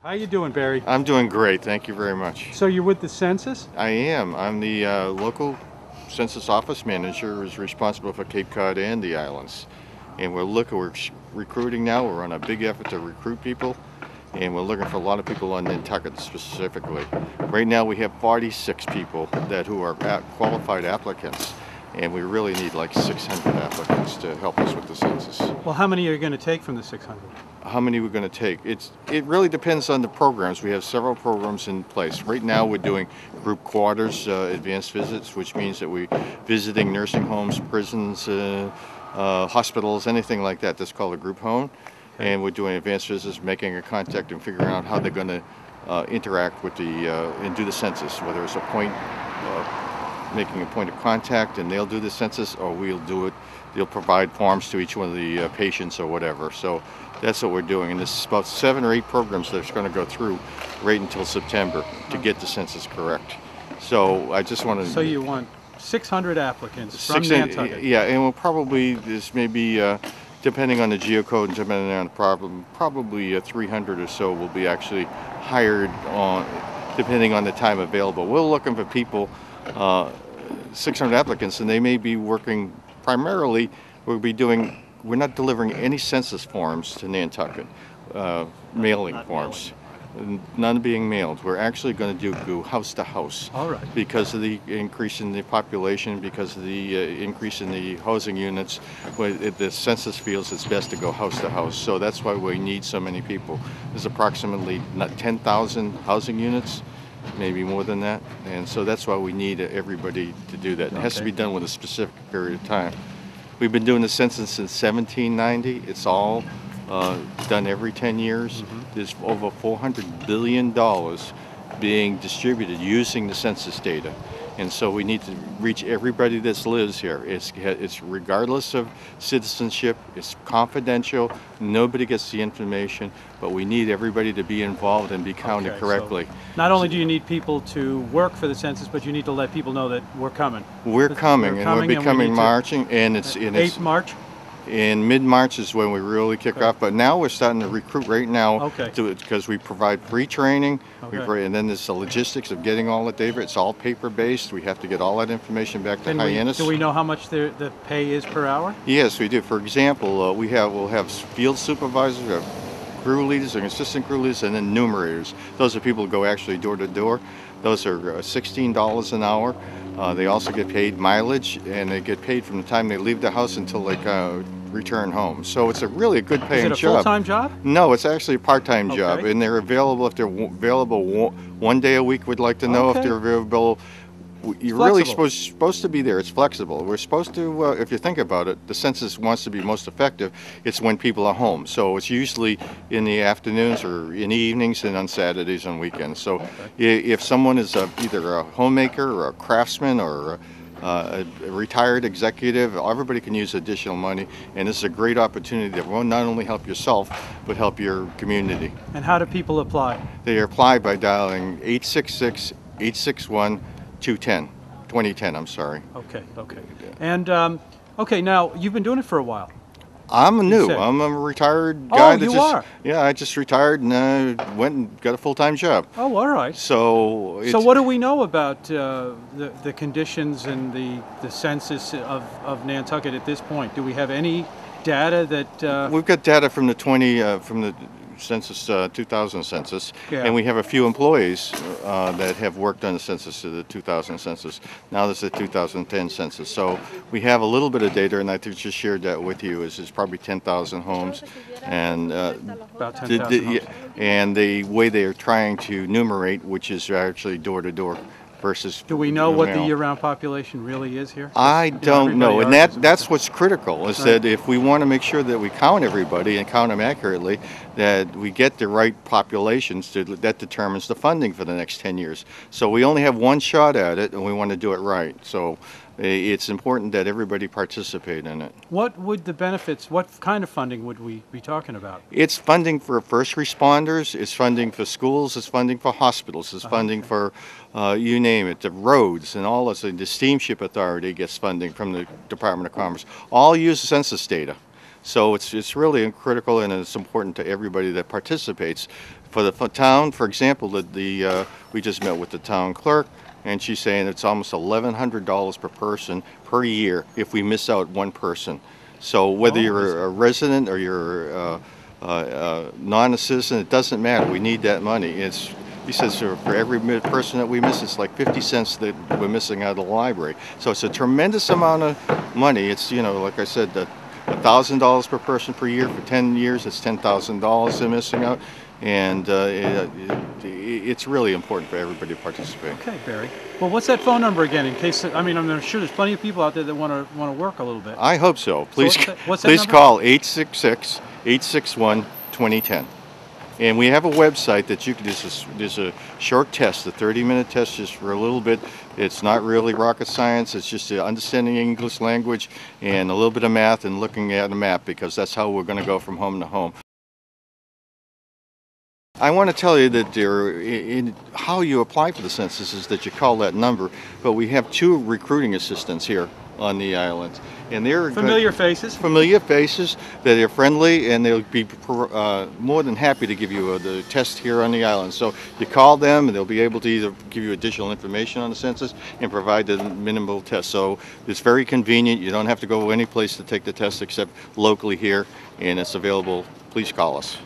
How you doing, Barry? I'm doing great, thank you very much. So you're with the census? I am. I'm the local census office manager who's responsible for Cape Cod and the islands. And we're recruiting now. We're on a big effort to recruit people, and we're looking for a lot of people on Nantucket specifically. Right now we have 46 people who are qualified applicants, and we really need like 600 applicants to help us with the census. Well, how many are you going to take from the 600? How many we're going to take? It really depends on the programs. We have several programs in place. Right now we're doing group quarters, advanced visits, which means that we're visiting nursing homes, prisons, hospitals, anything like that. That's called a group home. And we're doing advanced visits, making a contact and figuring out how they're going to interact with and do the census, whether it's making a point of contact and they'll do the census, or we'll do it. They'll provide forms to each one of the patients or whatever. So that's what we're doing. And this is about 7 or 8 programs that's going to go through right until September to get the census correct. So I just want to... So you want 600 applicants from Nantucket? Yeah, and we'll probably, this may be, depending on the geocode and depending on the problem, probably 300 or so will be actually hired on, depending on the time available. We're looking for people, 600 applicants, and they may be working primarily, we're not delivering any census forms to Nantucket, mailing forms. None being mailed. We're actually going to go house to house. All right. Because of the increase in the population, because of the increase in the housing units, the census feels it's best to go house to house. So that's why we need so many people. There's approximately 10,000 housing units, maybe more than that, and so that's why we need everybody to do that. It has to be done with a specific period of time. We've been doing the census since 1790. It's all done every 10 years. There's over $400 billion being distributed using the census data. And so we need to reach everybody that lives here. It's regardless of citizenship, it's confidential, nobody gets the information, but we need everybody to be involved and be counted correctly. So not only do you need people to work for the census, but you need to let people know that we're coming. We're coming, and we're becoming marching, and it's 8th March? In mid-March is when we really kick off, but now we're starting to recruit right now because we provide free training, and then there's the logistics of getting all the data. It's all paper-based. We have to get all that information back to Hyannis. Do we know how much the pay is per hour? Yes, we do. For example, we'll have field supervisors, crew leaders, and assistant crew leaders, and then numerators. Those are people who go actually door to door. Those are $16 an hour. They also get paid mileage, and they get paid from the time they leave the house until they return home. So it's a really good paying job. Is it a full-time job? No, it's actually a part-time job, and they're available if they're available 1 day a week. We'd like to know if they're available. You're really supposed to be there. It's flexible. We're supposed to, if you think about it, the census wants to be most effective. It's when people are home. So it's usually in the afternoons or in the evenings and on Saturdays and weekends. So if someone is either a homemaker or a craftsman or a retired executive, everybody can use additional money. And this is a great opportunity that will not only help yourself, but help your community. And how do people apply? They apply by dialing 866-861-2010, I'm sorry. Okay. And, okay, now, you've been doing it for a while. I'm new. I'm a retired guy. Oh, you are? Yeah, I just retired and went and got a full-time job. Oh, all right. So what do we know about the conditions and the census of Nantucket at this point? Do we have any data that... We've got data from the census, 2000 census, and we have a few employees that have worked on the census of the 2000 census. Now this is the 2010 census, so we have a little bit of data, and I just shared that with you. Is probably 10,000 homes, and about 10,000 homes. And the way they are trying to numerate, which is actually door to door. Do we know what the year-round population really is here? I don't know, and that's what's critical, is that if we want to make sure that we count everybody and count them accurately, that we get the right populations, that determines the funding for the next 10 years. So we only have one shot at it, and we want to do it right. So it's important that everybody participate in it. What would the benefits, what kind of funding would we be talking about? It's funding for first responders, it's funding for schools, it's funding for hospitals, it's funding for, you name it, the roads and all this. The Steamship Authority gets funding from the Department of Commerce. All use census data. So it's really critical, and it's important to everybody that participates. For the town, for example, we just met with the town clerk, and she's saying it's almost $1,100 per person per year if we miss out one person. So whether you're a resident or you're non-citizen, it doesn't matter. We need that money. He says for every person that we miss, it's like 50 cents that we're missing out of the library. So it's a tremendous amount of money. It's, like I said, $1,000 per person per year for 10 years. It's $10,000 they're missing out. And it's really important for everybody to participate. Okay, Barry. Well, what's that phone number again? In case, I mean, I'm sure there's plenty of people out there that want to work a little bit. I hope so. Please, what's that please number? call 866-861-2010. And we have a website that you can. There's a short test, a 30-minute test, just for a little bit. It's not really rocket science. It's just understanding English language and a little bit of math and looking at a map, because that's how we're going to go from home to home. I want to tell you that how you apply for the census is that you call that number, but we have 2 recruiting assistants here on the island, and they're Familiar faces. Familiar faces. That are friendly, and they'll be more than happy to give you the test here on the island. So you call them, and they'll be able to either give you additional information on the census and provide the minimal test. So it's very convenient. You don't have to go any place to take the test except locally here, and it's available. Please call us.